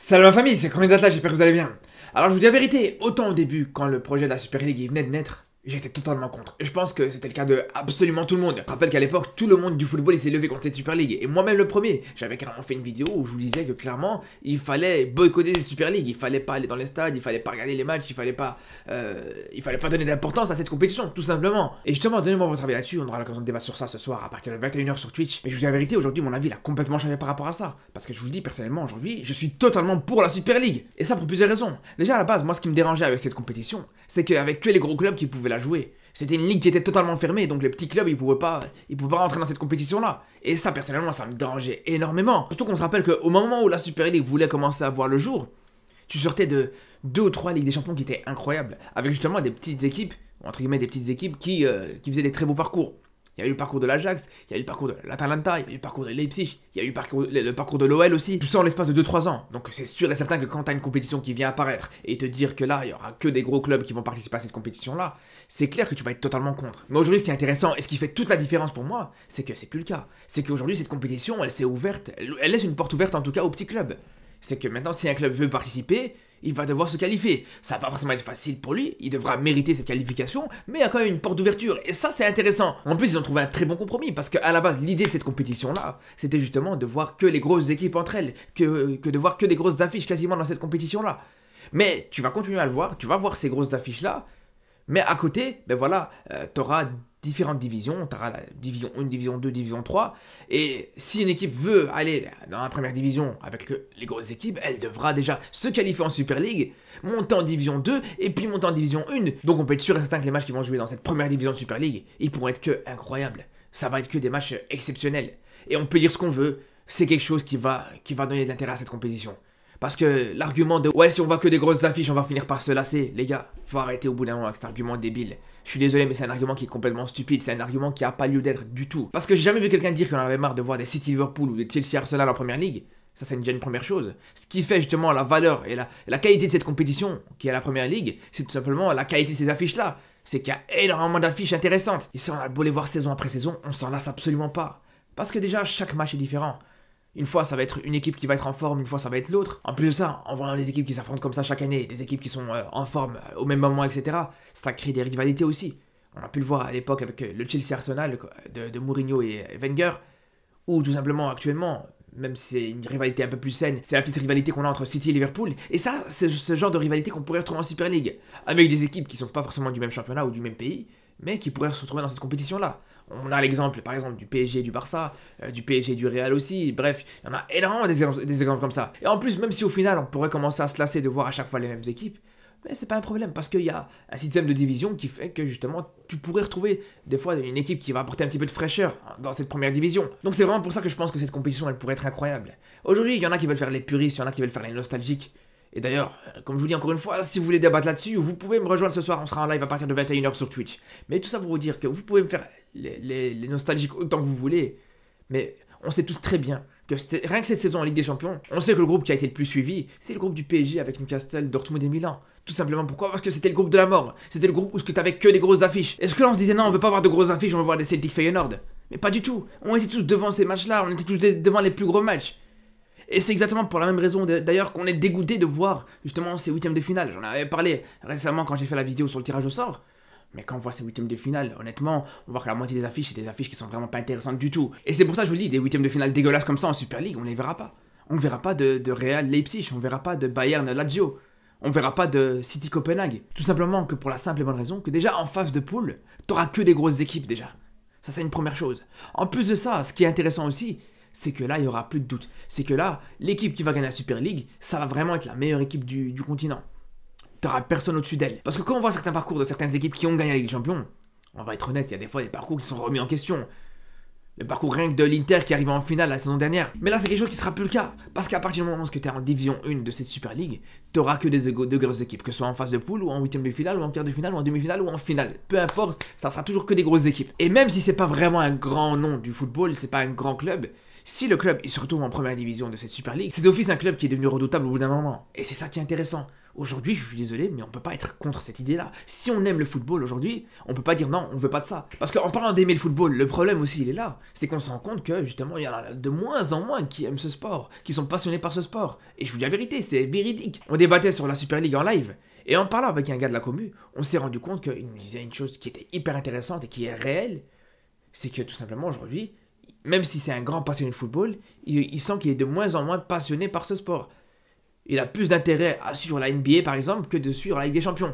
Salut ma famille, c'est Corinne là, j'espère que vous allez bien. Alors je vous dis la vérité, autant au début, quand le projet de la Super League il venait de naître, j'étais totalement contre. Et je pense que c'était le cas de absolument tout le monde. Je rappelle qu'à l'époque, tout le monde du football il s'est levé contre cette Super League. Et moi-même le premier, j'avais carrément fait une vidéo où je vous disais que clairement, il fallait boycotter cette Super League. Il fallait pas aller dans les stades, il fallait pas regarder les matchs, il fallait pas donner d'importance à cette compétition, tout simplement. Et justement, donnez-moi votre avis là-dessus, on aura l'occasion de débattre sur ça ce soir à partir de 21h sur Twitch. Mais je vous dis la vérité, aujourd'hui mon avis il a complètement changé par rapport à ça. Parce que je vous le dis personnellement, aujourd'hui, je suis totalement pour la Super League. Et ça pour plusieurs raisons. Déjà à la base, moi ce qui me dérangeait avec cette compétition, c'est qu'avec que les gros clubs qui pouvaient la jouer. C'était une ligue qui était totalement fermée, donc les petits clubs ils pouvaient pas rentrer dans cette compétition-là. Et ça, personnellement, ça me dérangeait énormément. Surtout qu'on se rappelle qu'au moment où la Super League voulait commencer à voir le jour, tu sortais de 2 ou 3 Ligues des Champions qui étaient incroyables, avec justement des petites équipes, entre guillemets des petites équipes qui faisaient des très beaux parcours. Il y a eu le parcours de l'Ajax, il y a eu le parcours de l'Atalanta, il y a eu le parcours de Leipzig, il y a eu le parcours de l'OL aussi. Tout ça en l'espace de 2-3 ans. Donc c'est sûr et certain que quand t'as une compétition qui vient apparaître et te dire que là, il y aura que des gros clubs qui vont participer à cette compétition-là, c'est clair que tu vas être totalement contre. Mais aujourd'hui, ce qui est intéressant et ce qui fait toute la différence pour moi, c'est que c'est plus le cas. C'est qu'aujourd'hui, cette compétition, elle s'est ouverte, elle laisse une porte ouverte en tout cas aux petits clubs. C'est que maintenant, si un club veut participer, il va devoir se qualifier. Ça va pas forcément être facile pour lui, il devra mériter cette qualification, mais il y a quand même une porte d'ouverture, et ça c'est intéressant. En plus ils ont trouvé un très bon compromis, parce qu'à la base l'idée de cette compétition-là, c'était justement de voir que les grosses équipes entre elles, que de voir que des grosses affiches quasiment dans cette compétition-là. Mais tu vas continuer à le voir, tu vas voir ces grosses affiches-là, mais à côté, ben voilà, t'auras différentes divisions, tu auras la division 1, division 2, division 3, et si une équipe veut aller dans la première division avec les grosses équipes, elle devra déjà se qualifier en Super League, monter en division 2, et puis monter en division 1, donc on peut être sûr et certain que les matchs qui vont jouer dans cette première division de Super League, ils pourront être que incroyables, ça va être que des matchs exceptionnels, et on peut dire ce qu'on veut, c'est quelque chose qui va donner de l'intérêt à cette compétition. Parce que l'argument de « ouais, si on voit que des grosses affiches, on va finir par se lasser », les gars, faut arrêter au bout d'un moment avec cet argument débile. Je suis désolé, mais c'est un argument qui est complètement stupide, c'est un argument qui a pas lieu d'être du tout. Parce que j'ai jamais vu quelqu'un dire qu'on avait marre de voir des City Liverpool ou des Chelsea Arsenal en première ligue. Ça, c'est déjà une première chose. Ce qui fait justement la valeur et la qualité de cette compétition, qui est la première ligue, c'est tout simplement la qualité de ces affiches-là. C'est qu'il y a énormément d'affiches intéressantes. Et ça, on a beau les voir saison après saison, on s'en lasse absolument pas. Parce que déjà, chaque match est différent. Une fois, ça va être une équipe qui va être en forme, une fois, ça va être l'autre. En plus de ça, en voyant les équipes qui s'affrontent comme ça chaque année, des équipes qui sont en forme au même moment, etc., ça crée des rivalités aussi. On a pu le voir à l'époque avec le Chelsea Arsenal de Mourinho et Wenger, ou tout simplement actuellement, même si c'est une rivalité un peu plus saine, c'est la petite rivalité qu'on a entre City et Liverpool. Et ça, c'est ce genre de rivalité qu'on pourrait retrouver en Super League, avec des équipes qui sont pas forcément du même championnat ou du même pays, mais qui pourraient se retrouver dans cette compétition-là. On a l'exemple, par exemple, du PSG et du Barça, du PSG et du Real aussi, bref, il y en a énormément des exemples comme ça. Et en plus, même si au final, on pourrait commencer à se lasser de voir à chaque fois les mêmes équipes, mais c'est pas un problème, parce qu'il y a un système de division qui fait que, justement, tu pourrais retrouver, des fois, une équipe qui va apporter un petit peu de fraîcheur dans cette première division. Donc c'est vraiment pour ça que je pense que cette compétition, elle pourrait être incroyable. Aujourd'hui, il y en a qui veulent faire les puristes, il y en a qui veulent faire les nostalgiques. Et d'ailleurs, comme je vous dis encore une fois, si vous voulez débattre là-dessus, vous pouvez me rejoindre ce soir, on sera en live à partir de 21h sur Twitch. Mais tout ça pour vous dire que vous pouvez me faire les nostalgiques autant que vous voulez, mais on sait tous très bien que rien que cette saison en Ligue des Champions, on sait que le groupe qui a été le plus suivi, c'est le groupe du PSG avec Newcastle, Dortmund et Milan. Tout simplement pourquoi? Parce que c'était le groupe de la mort, c'était le groupe où t'avais que des grosses affiches. Est-ce que là on se disait non, on veut pas voir de grosses affiches, on veut voir des Celtic Feyenoord? Mais pas du tout, on était tous devant ces matchs-là, on était tous devant les plus gros matchs. Et c'est exactement pour la même raison d'ailleurs qu'on est dégoûté de voir justement ces huitièmes de finale. J'en avais parlé récemment quand j'ai fait la vidéo sur le tirage au sort. Mais quand on voit ces huitièmes de finale, honnêtement, on voit que la moitié des affiches, c'est des affiches qui sont vraiment pas intéressantes du tout. Et c'est pour ça que je vous dis, des huitièmes de finale dégueulasses comme ça en Super League, on les verra pas. On ne verra pas de Real Leipzig, on ne verra pas de Bayern Lazio, on ne verra pas de City Copenhague. Tout simplement que pour la simple et bonne raison que déjà en phase de poule, t'auras que des grosses équipes déjà. Ça c'est une première chose. En plus de ça, ce qui est intéressant aussi, c'est que là, il n'y aura plus de doute. C'est que là, l'équipe qui va gagner la Super League, ça va vraiment être la meilleure équipe du continent. T'auras personne au-dessus d'elle. Parce que quand on voit certains parcours de certaines équipes qui ont gagné la Ligue des Champions, on va être honnête, il y a des fois des parcours qui sont remis en question. Le parcours rien que de l'Inter qui arrive en finale la saison dernière. Mais là, c'est quelque chose qui sera plus le cas. Parce qu'à partir du moment où tu es en division 1 de cette Super League, t'auras que de grosses équipes. Que ce soit en phase de poule, ou en huitième de finale, ou en quart de finale, ou en demi-finale, ou en finale. Peu importe, ça sera toujours que des grosses équipes. Et même si c'est pas vraiment un grand nom du football, c'est pas un grand club, si le club il se retrouve en première division de cette Super League, c'est d'office un club qui est devenu redoutable au bout d'un moment. Et c'est ça qui est intéressant. Aujourd'hui, je suis désolé, mais on peut pas être contre cette idée-là. Si on aime le football aujourd'hui, on peut pas dire non, on veut pas de ça. Parce qu'en parlant d'aimer le football, le problème aussi, il est là. C'est qu'on se rend compte que, justement, il y en a de moins en moins qui aiment ce sport, qui sont passionnés par ce sport. Et je vous dis la vérité, c'est véridique. On débattait sur la Super League en live, et en parlant avec un gars de la commu, on s'est rendu compte qu'il nous disait une chose qui était hyper intéressante et qui est réelle, c'est que tout simplement aujourd'hui, même si c'est un grand passionné de football, il sent qu'il est de moins en moins passionné par ce sport. Il a plus d'intérêt à suivre la NBA par exemple que de suivre la Ligue des Champions.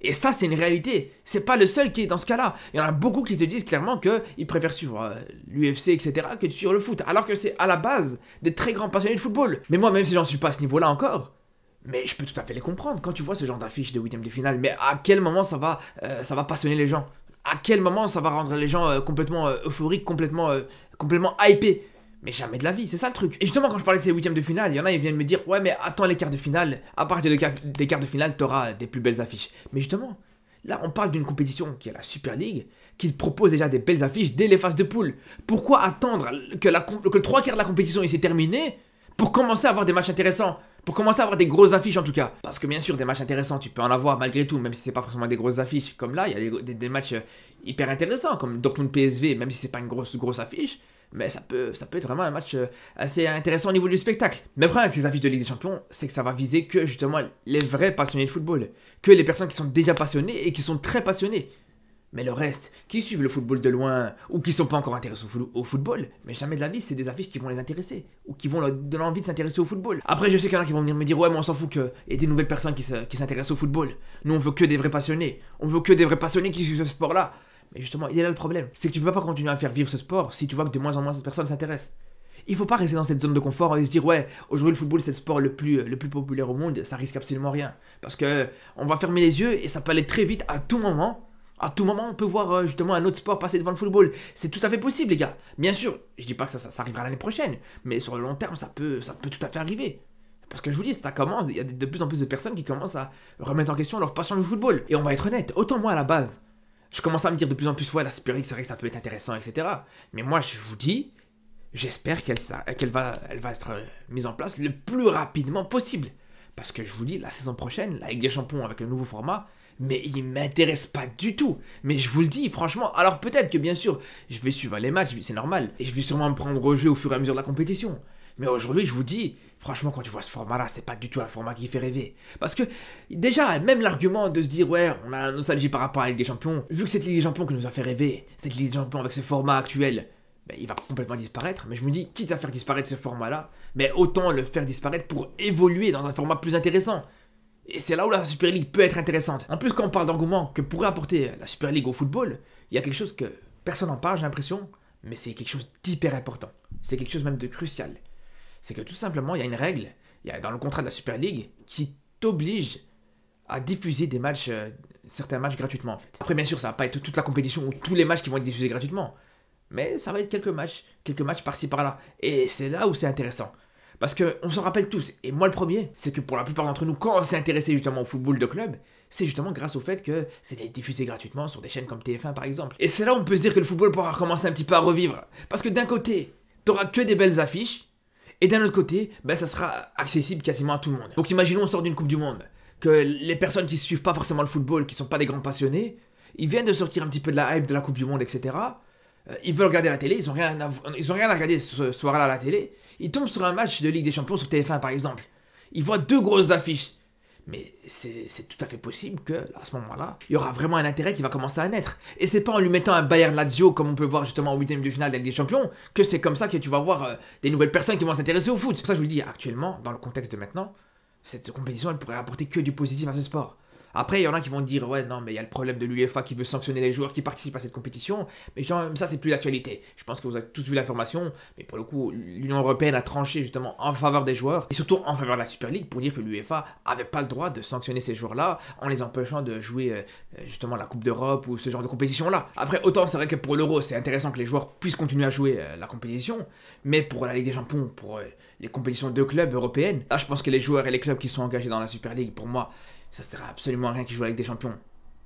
Et ça, c'est une réalité. C'est pas le seul qui est dans ce cas-là. Il y en a beaucoup qui te disent clairement qu'ils préfèrent suivre l'UFC, etc., que de suivre le foot. Alors que c'est à la base des très grands passionnés de football. Mais moi, même si j'en suis pas à ce niveau-là encore, mais je peux tout à fait les comprendre. Quand tu vois ce genre d'affiche de huitième de finale, mais à quel moment ça va passionner les gens? À quel moment ça va rendre les gens complètement euphoriques, complètement hypés? Mais jamais de la vie, c'est ça le truc. Et justement, quand je parlais de ces huitièmes de finale, il y en a, ils viennent me dire, ouais, mais attends les quarts de finale, à partir des quarts de finale, t'auras des plus belles affiches. Mais justement, là, on parle d'une compétition qui est la Super League, qui propose déjà des belles affiches dès les phases de poule. Pourquoi attendre que le trois quarts de la compétition s'est terminé pour commencer à avoir des matchs intéressants? Pour commencer à avoir des grosses affiches en tout cas. Parce que bien sûr, des matchs intéressants, tu peux en avoir malgré tout, même si c'est pas forcément des grosses affiches. Comme là, il y a des matchs hyper intéressants, comme Dortmund PSV, même si c'est pas une grosse affiche. Mais ça peut être vraiment un match assez intéressant au niveau du spectacle. Mais le problème avec ces affiches de Ligue des Champions, c'est que ça va viser que justement les vrais passionnés de football. Que les personnes qui sont déjà passionnées et qui sont très passionnées. Mais le reste, qui suivent le football de loin, ou qui sont pas encore intéressés au football, mais jamais de la vie, c'est des affiches qui vont les intéresser, ou qui vont leur donner envie de s'intéresser au football. Après, je sais qu'il y en a qui vont venir me dire, ouais, mais on s'en fout qu'il y ait des nouvelles personnes qui s'intéressent au football. Nous, on veut que des vrais passionnés. On veut que des vrais passionnés qui suivent ce sport-là. Mais justement, il est là le problème. C'est que tu peux pas continuer à faire vivre ce sport si tu vois que de moins en moins de personnes s'intéressent. Il faut pas rester dans cette zone de confort et se dire, ouais, aujourd'hui le football c'est le sport le plus populaire au monde, ça risque absolument rien. Parce que on va fermer les yeux et ça peut aller très vite à tout moment. À tout moment, on peut voir justement un autre sport passer devant le football. C'est tout à fait possible, les gars. Bien sûr, je dis pas que ça arrivera l'année prochaine, mais sur le long terme, ça peut tout à fait arriver. Parce que je vous dis, ça commence, il y a de plus en plus de personnes qui commencent à remettre en question leur passion du football. Et on va être honnête, autant moi à la base, je commence à me dire de plus en plus, ouais, la Super League, c'est vrai que ça peut être intéressant, etc. Mais moi, je vous dis, j'espère qu'elle va être mise en place le plus rapidement possible. Parce que je vous dis, la saison prochaine, la Ligue des Champions avec le nouveau format, mais il m'intéresse pas du tout. Mais je vous le dis, franchement, alors peut-être que bien sûr, je vais suivre les matchs, c'est normal, et je vais sûrement me prendre au jeu au fur et à mesure de la compétition. Mais aujourd'hui, je vous dis, franchement, quand tu vois ce format-là, c'est pas du tout un format qui fait rêver. Parce que, déjà, même l'argument de se dire, ouais, on a la nostalgie par rapport à la Ligue des Champions, vu que cette Ligue des Champions qui nous a fait rêver, cette Ligue des Champions avec ce format actuel, ben, il va complètement disparaître. Mais je me dis, quitte à faire disparaître ce format-là, mais autant le faire disparaître pour évoluer dans un format plus intéressant. Et c'est là où la Super League peut être intéressante. En plus, quand on parle d'engouement que pourrait apporter la Super League au football, il y a quelque chose que personne n'en parle, j'ai l'impression, mais c'est quelque chose d'hyper important. C'est quelque chose même de crucial. C'est que tout simplement, il y a une règle, il y a dans le contrat de la Super League, qui t'oblige à diffuser des matchs, certains matchs gratuitement en fait. Après, bien sûr, ça va pas être toute la compétition ou tous les matchs qui vont être diffusés gratuitement, mais ça va être quelques matchs par-ci par-là. Et c'est là où c'est intéressant. Parce qu'on se rappelle tous, et moi le premier, c'est que pour la plupart d'entre nous, quand on s'est intéressé justement au football de club, c'est justement grâce au fait que c'était diffusé gratuitement sur des chaînes comme TF1 par exemple. Et c'est là où on peut se dire que le football pourra recommencer un petit peu à revivre. Parce que d'un côté, t'auras que des belles affiches, et d'un autre côté, ben ça sera accessible quasiment à tout le monde. Donc imaginons on sort d'une Coupe du Monde, que les personnes qui suivent pas forcément le football, qui sont pas des grands passionnés, ils viennent de sortir un petit peu de la hype de la Coupe du Monde, etc. Ils veulent regarder la télé, ils ont rien à regarder ce soir-là à la télé. Ils tombent sur un match de Ligue des Champions sur TF1 par exemple. Ils voient deux grosses affiches. Mais c'est tout à fait possible que, à ce moment-là, il y aura vraiment un intérêt qui va commencer à naître. Et c'est pas en lui mettant un Bayern Lazio, comme on peut voir justement au 8ème de finale de la Ligue des Champions, que c'est comme ça que tu vas voir des nouvelles personnes qui vont s'intéresser au foot. C'est pour ça que je vous le dis, actuellement, dans le contexte de maintenant, cette compétition, elle pourrait apporter que du positif à ce sport. Après, il y en a qui vont dire, ouais, non, mais il y a le problème de l'UEFA qui veut sanctionner les joueurs qui participent à cette compétition. Mais genre, ça, c'est plus l'actualité. Je pense que vous avez tous vu l'information. Mais pour le coup, l'Union Européenne a tranché justement en faveur des joueurs. Et surtout en faveur de la Super League pour dire que l'UEFA avait pas le droit de sanctionner ces joueurs-là en les empêchant de jouer justement la Coupe d'Europe ou ce genre de compétition-là. Après, autant c'est vrai que pour l'Euro, c'est intéressant que les joueurs puissent continuer à jouer la compétition. Mais pour la Ligue des Champions, pour les compétitions de clubs européennes, là, je pense que les joueurs et les clubs qui sont engagés dans la Super League, pour moi, ça ne sert absolument à rien qu'ils jouent avec des champions.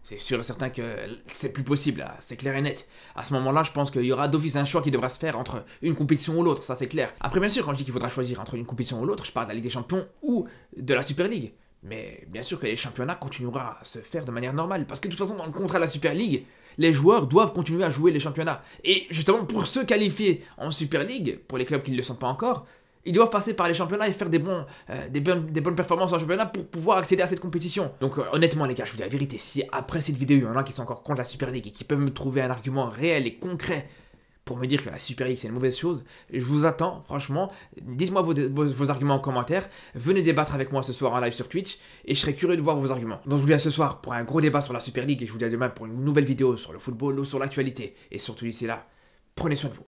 C'est sûr et certain que c'est plus possible, c'est clair et net. À ce moment-là, je pense qu'il y aura d'office un choix qui devra se faire entre une compétition ou l'autre, ça c'est clair. Après, bien sûr, quand je dis qu'il faudra choisir entre une compétition ou l'autre, je parle de la Ligue des Champions ou de la Super League. Mais bien sûr que les championnats continueront à se faire de manière normale, parce que de toute façon, dans le contrat de la Super League, les joueurs doivent continuer à jouer les championnats. Et justement, pour se qualifier en Super League, pour les clubs qui ne le sont pas encore, ils doivent passer par les championnats et faire des bonnes performances en championnat pour pouvoir accéder à cette compétition. Donc honnêtement les gars, je vous dis la vérité, si après cette vidéo, il y en a qui sont encore contre la Super League et qui peuvent me trouver un argument réel et concret pour me dire que la Super League c'est une mauvaise chose, je vous attends, franchement, dites-moi vos arguments en commentaire, venez débattre avec moi ce soir en live sur Twitch, et je serai curieux de voir vos arguments. Donc je vous dis à ce soir pour un gros débat sur la Super League, et je vous dis à demain pour une nouvelle vidéo sur le football ou sur l'actualité, et surtout d'ici là, prenez soin de vous.